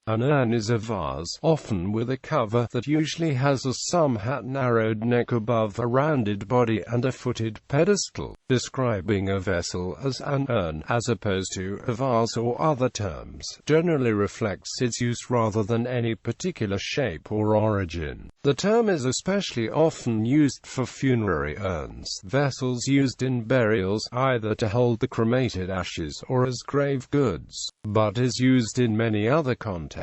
An urn is a vase, often with a cover, that usually has a somehat narrowed neck above a rounded body and a footed pedestal. Describing a vessel as an urn, as opposed to a vase or other terms, generally reflects its use rather than any particular shape or origin. The term is especially often used for funerary urns, vessels used in burials, either to hold the cremated ashes or as grave goods, but is used in many other contexts.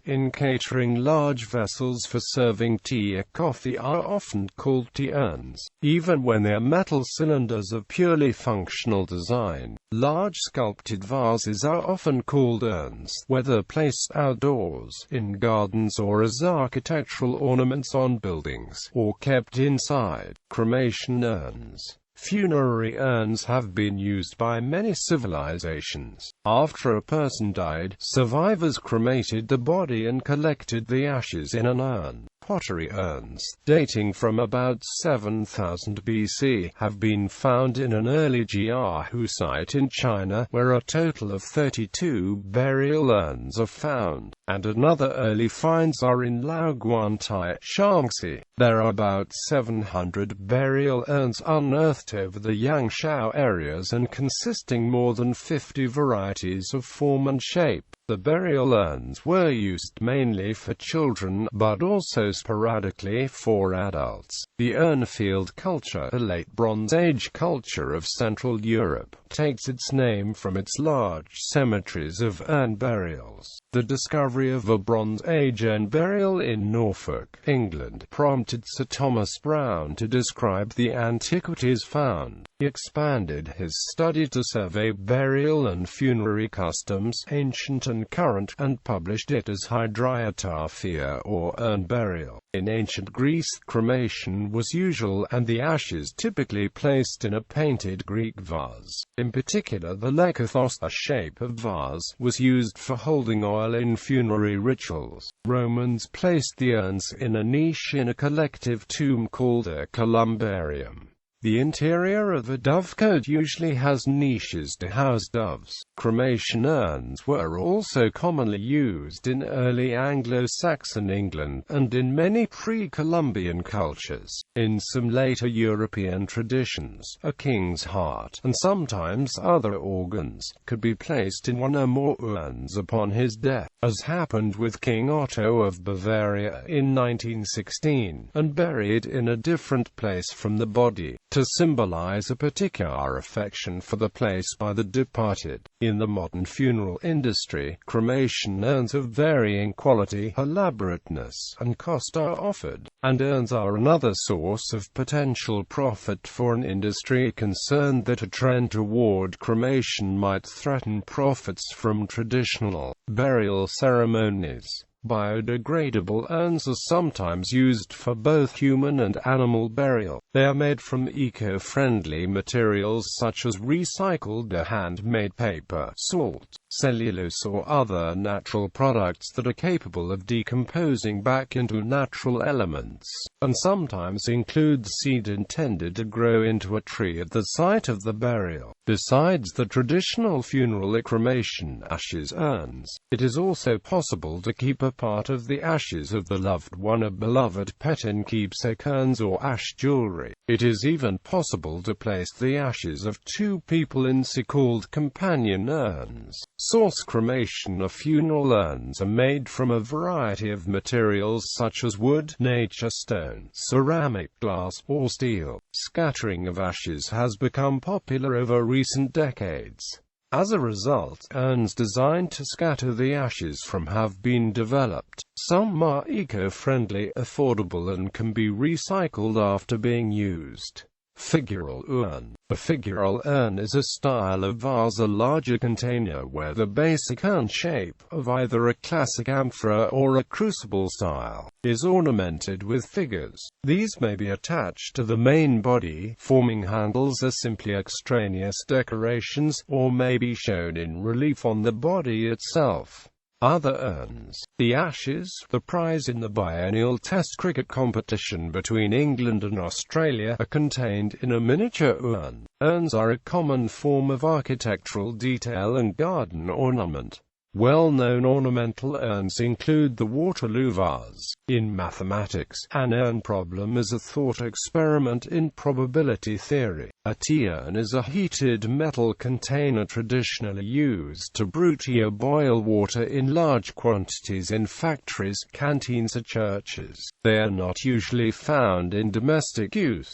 In catering, large vessels for serving tea or coffee are often called tea-urns, even when they are metal cylinders of purely functional design. Large sculpted vases are often called urns, whether placed outdoors, in gardens or as architectural ornaments on buildings, or kept inside. Cremation urns. Funerary urns have been used by many civilizations. After a person died, survivors cremated the body and collected the ashes in an urn. Pottery urns, dating from about 7000 BC, have been found in an early Jiahu site in China, where a total of 32 burial urns are found, and another early finds are in Laoguantai, Shaanxi. There are about 700 burial urns unearthed over the Yangshao areas and consisting more than 50 varieties of form and shape. The burial urns were used mainly for children, but also sporadically for adults. The Urnfield culture, a late Bronze Age culture of Central Europe, takes its name from its large cemeteries of urn burials. The discovery of a Bronze Age urn burial in Norfolk, England, prompted Sir Thomas Browne to describe the antiquities found. He expanded his study to survey burial and funerary customs, ancient and current, and published it as Hydriotaphia or urn burial. In ancient Greece, cremation was usual, and the ashes typically placed in a painted Greek vase. In particular, the lekathos, a shape of vase, was used for holding oil in funerary rituals. Romans placed the urns in a niche in a collective tomb called a columbarium. The interior of a dovecote usually has niches to house doves. Cremation urns were also commonly used in early Anglo-Saxon England, and in many pre-Columbian cultures. In some later European traditions, a king's heart, and sometimes other organs, could be placed in one or more urns upon his death, as happened with King Otto of Bavaria in 1916, and buried in a different place from the body, to symbolize a particular affection for the place by the departed. In the modern funeral industry, cremation urns of varying quality, elaborateness, and cost are offered, and urns are another source of potential profit for an industry concerned that a trend toward cremation might threaten profits from traditional burial ceremonies. Biodegradable urns are sometimes used for both human and animal burial. They are made from eco-friendly materials such as recycled or handmade paper, salt, cellulose or other natural products that are capable of decomposing back into natural elements, and sometimes include seed intended to grow into a tree at the site of the burial. Besides the traditional funeral cremation ashes urns, it is also possible to keep a part of the ashes of the loved one, a beloved pet, in keepsake urns or ash jewelry. It is even possible to place the ashes of two people in so-called companion urns. Source cremation or funeral urns are made from a variety of materials such as wood, nature stone, ceramic, glass, or steel. Scattering of ashes has become popular over recent decades. As a result, urns designed to scatter the ashes from have been developed. Some are eco-friendly, affordable, and can be recycled after being used. Figural urn. A figural urn is a style of vase, a larger container where the basic urn shape, of either a classic amphora or a crucible style, is ornamented with figures. These may be attached to the main body, forming handles or simply extraneous decorations, or may be shown in relief on the body itself. Other urns. The Ashes, the prize in the biennial Test cricket competition between England and Australia, are contained in a miniature urn. Urns are a common form of architectural detail and garden ornament. Well-known ornamental urns include the Waterloo vase. In mathematics, an urn problem is a thought experiment in probability theory. A tea-urn is a heated metal container traditionally used to brew tea or boil water in large quantities in factories, canteens or churches. They are not usually found in domestic use.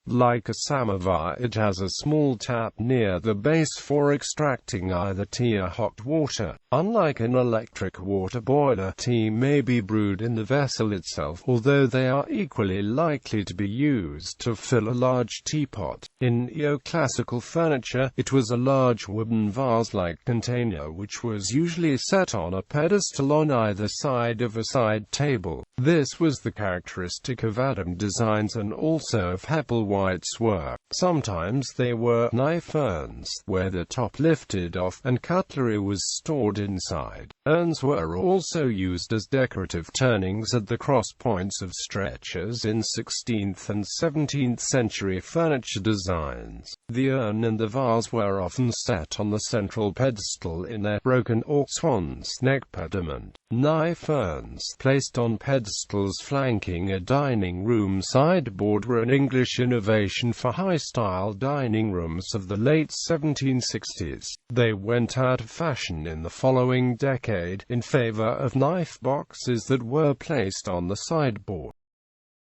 Like a samovar, it has a small tap near the base for extracting either tea or hot water. Unlike an electric water boiler, tea may be brewed in the vessel itself, although they are equally likely to be used to fill a large teapot. In neoclassical furniture, it was a large wooden vase-like container which was usually set on a pedestal on either side of a side table. This was the characteristic of Adam designs and also of Hepplewhite's work. Sometimes they were knife urns, where the top lifted off and cutlery was stored inside. Urns were also used as decorative turnings at the cross points of stretchers in 16th and 17th century furniture designs. The urn and the vase were often set on the central pedestal in their broken or swan's neck pediment. Knife urns, placed on pedestals flanking a dining room sideboard, were an English innovation for high-style dining rooms of the late 1760s. They went out of fashion in the following decade, in favor of knife boxes that were placed on the sideboard.